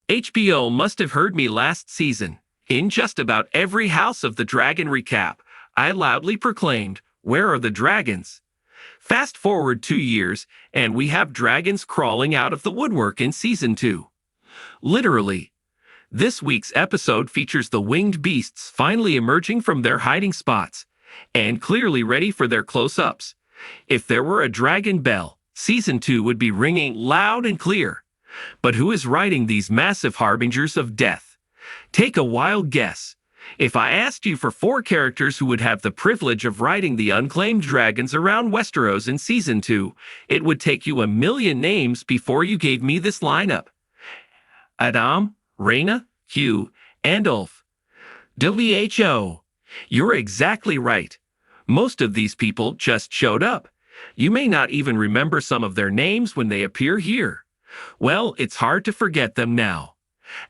HBO must have heard me last season. In just about every House of the Dragon recap, I loudly proclaimed, "Where are the dragons?" Fast forward 2 years, and we have dragons crawling out of the woodwork in Season 2. Literally. This week's episode features the winged beasts finally emerging from their hiding spots, and clearly ready for their close-ups. If there were a dragon bell, Season 2 would be ringing loud and clear. But who is riding these massive harbingers of death? Take a wild guess. If I asked you for 4 characters who would have the privilege of riding the unclaimed dragons around Westeros in Season 2, it would take you a million names before you gave me this lineup. Adam, Rhaena, Hugh, and Ulf. WHO. You're exactly right. Most of these people just showed up. You may not even remember some of their names when they appear here. Well, it's hard to forget them now.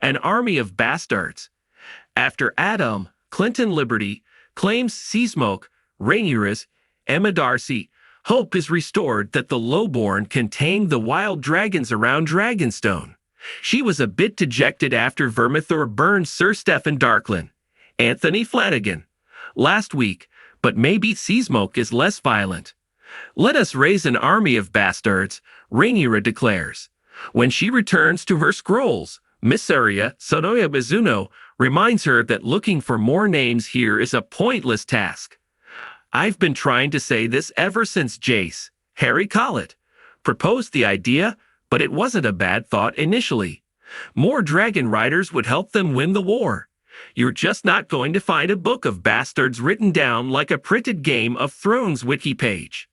An army of bastards. After Adam, Clinton Liberty, claims Seasmoke, Rhaenyra's, Emma Darcy, hope is restored that the lowborn can tame the wild dragons around Dragonstone. She was a bit dejected after Vermithor burned Sir Stephen Darklyn. Anthony Flanagan. Last week, but maybe Seasmoke is less violent. Let us raise an army of bastards, Rhaenyra declares. When she returns to her scrolls, Mysaria Sonoya Mizuno reminds her that looking for more names here is a pointless task. I've been trying to say this ever since Jace, Harry Collett, proposed the idea, but it wasn't a bad thought initially. More dragon riders would help them win the war. You're just not going to find a book of bastards written down like a printed Game of Thrones wiki page.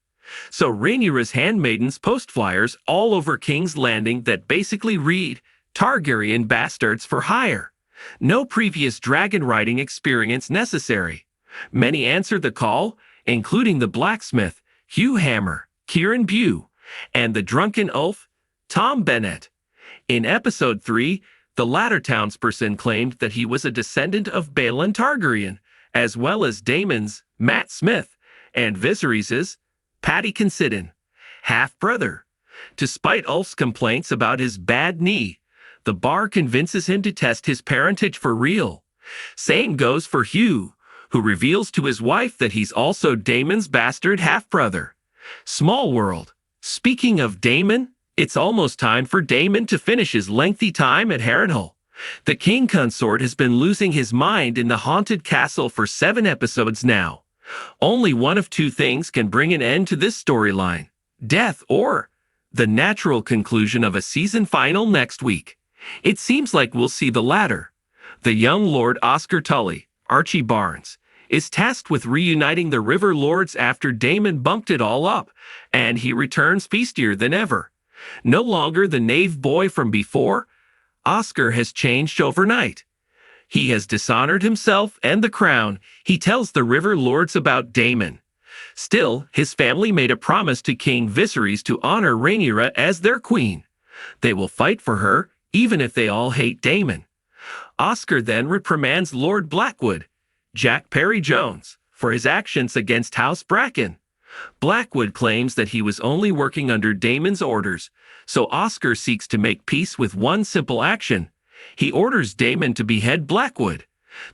So Rhaenyra's handmaidens post flyers all over King's Landing that basically read, Targaryen bastards for hire. No previous dragon riding experience necessary. Many answered the call, including the blacksmith, Hugh Hammer, Kieran Bew, and the drunken Ulf, Tom Bennett. In Episode 3, the latter townsperson claimed that he was a descendant of Balon Targaryen, as well as Daemon's, Matt Smith, and Viserys's, Paddy Considine, half-brother. Despite Ulf's complaints about his bad knee, the bar convinces him to test his parentage for real. Same goes for Hugh, who reveals to his wife that he's also Daemon's bastard half-brother. Small world. Speaking of Daemon, it's almost time for Daemon to finish his lengthy time at Harrenhal. The king consort has been losing his mind in the haunted castle for 7 episodes now. Only one of 2 things can bring an end to this storyline: death or the natural conclusion of a season final next week. It seems like we'll see the latter. The young Lord Oscar Tully, Archie Barnes, is tasked with reuniting the River Lords after Daemon bumped it all up, and he returns feastier than ever. No longer the knave boy from before, Oscar has changed overnight. He has dishonored himself and the crown. He tells the River Lords about Daemon. Still, his family made a promise to King Viserys to honor Rhaenyra as their queen. They will fight for her, even if they all hate Daemon. Oscar then reprimands Lord Blackwood, Jack Perry Jones, for his actions against House Bracken. Blackwood claims that he was only working under Daemon's orders, so Oscar seeks to make peace with one simple action. He orders Daemon to behead Blackwood.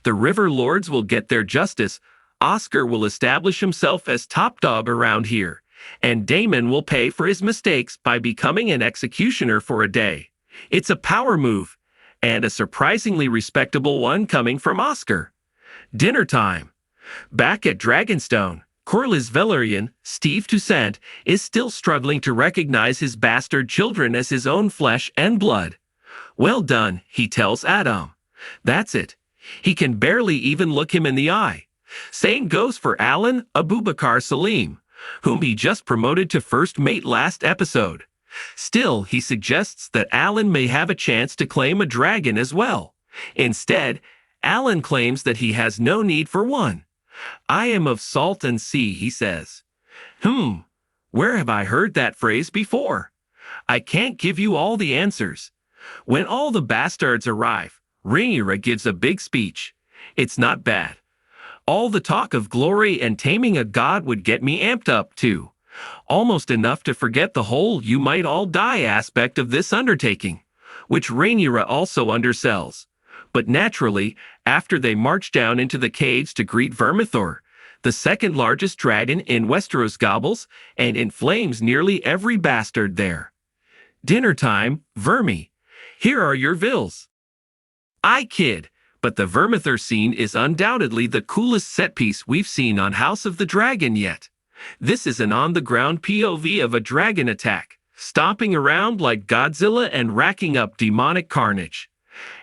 The River Lords will get their justice. Oscar will establish himself as top dog around here, and Daemon will pay for his mistakes by becoming an executioner for a day. It's a power move, and a surprisingly respectable one coming from Oscar. Dinner time. Back at Dragonstone, Corlys Velaryon, Steve Toussaint, is still struggling to recognize his bastard children as his own flesh and blood. Well done, he tells Adam. That's it. He can barely even look him in the eye. Same goes for Alan Abubakar Salim, whom he just promoted to first mate last episode. Still, he suggests that Alan may have a chance to claim a dragon as well. Instead, Alan claims that he has no need for one. I am of salt and sea, he says. Where have I heard that phrase before? I can't give you all the answers. When all the bastards arrive, Rhaenyra gives a big speech. It's not bad. All the talk of glory and taming a god would get me amped up too. Almost enough to forget the whole you might all die aspect of this undertaking. which Rhaenyra also undersells. But naturally, after they march down into the caves to greet Vermithor, the second largest dragon in Westeros, gobbles and inflames nearly every bastard there. Dinner time, Vermi. Here are your vills. I kid, but the Vermithor scene is undoubtedly the coolest set piece we've seen on House of the Dragon yet. This is an on-the-ground POV of a dragon attack, stomping around like Godzilla and racking up demonic carnage.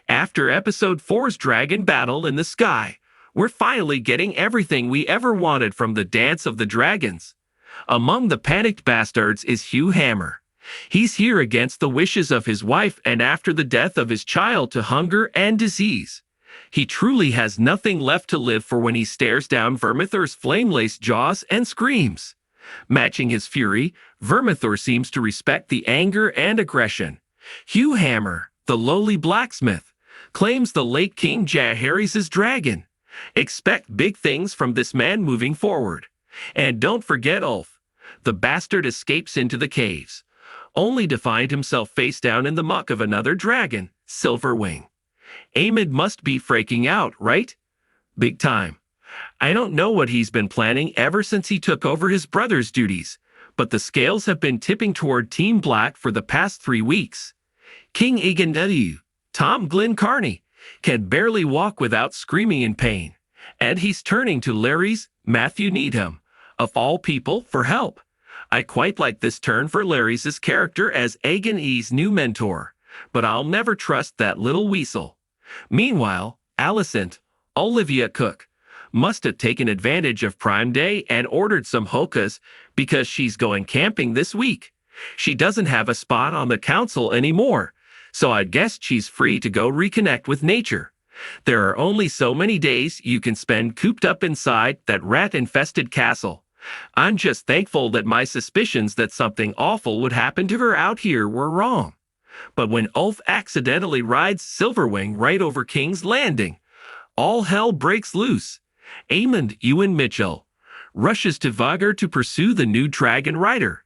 After Episode 4's dragon battle in the sky, we're finally getting everything we ever wanted from the Dance of the Dragons. Among the panicked bastards is Hugh Hammer. He's here against the wishes of his wife and after the death of his child to hunger and disease. He truly has nothing left to live for when he stares down Vermithor's flame-laced jaws and screams. Matching his fury, Vermithor seems to respect the anger and aggression. Hugh Hammer, the lowly blacksmith, claims the late King Jaehaerys' dragon. Expect big things from this man moving forward. And don't forget Ulf. The bastard escapes into the caves, only to find himself face down in the muck of another dragon, Silverwing. Aemond must be freaking out, right? Big time. I don't know what he's been planning ever since he took over his brother's duties, but the scales have been tipping toward Team Black for the past 3 weeks. King Aegon W, Tom Glencarney, can barely walk without screaming in pain, and he's turning to Larys, Matthew Needham, of all people, for help. I quite like this turn for Larys' character as Aegon E's new mentor, but I'll never trust that little weasel. Meanwhile, Alicent, Olivia Cook, must have taken advantage of Prime Day and ordered some hokas because she's going camping this week. She doesn't have a spot on the council anymore, so I guess she's free to go reconnect with nature. There are only so many days you can spend cooped up inside that rat-infested castle. I'm just thankful that my suspicions that something awful would happen to her out here were wrong. But when Ulf accidentally rides Silverwing right over King's Landing, all hell breaks loose. Aemond Ewan Mitchell rushes to Vhagar to pursue the new dragon rider,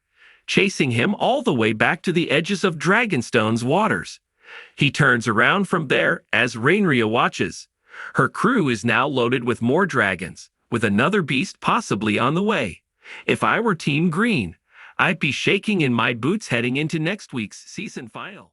chasing him all the way back to the edges of Dragonstone's waters. He turns around from there as Rhaenyra watches. Her crew is now loaded with more dragons, with another beast possibly on the way. If I were Team Green, I'd be shaking in my boots heading into next week's season final.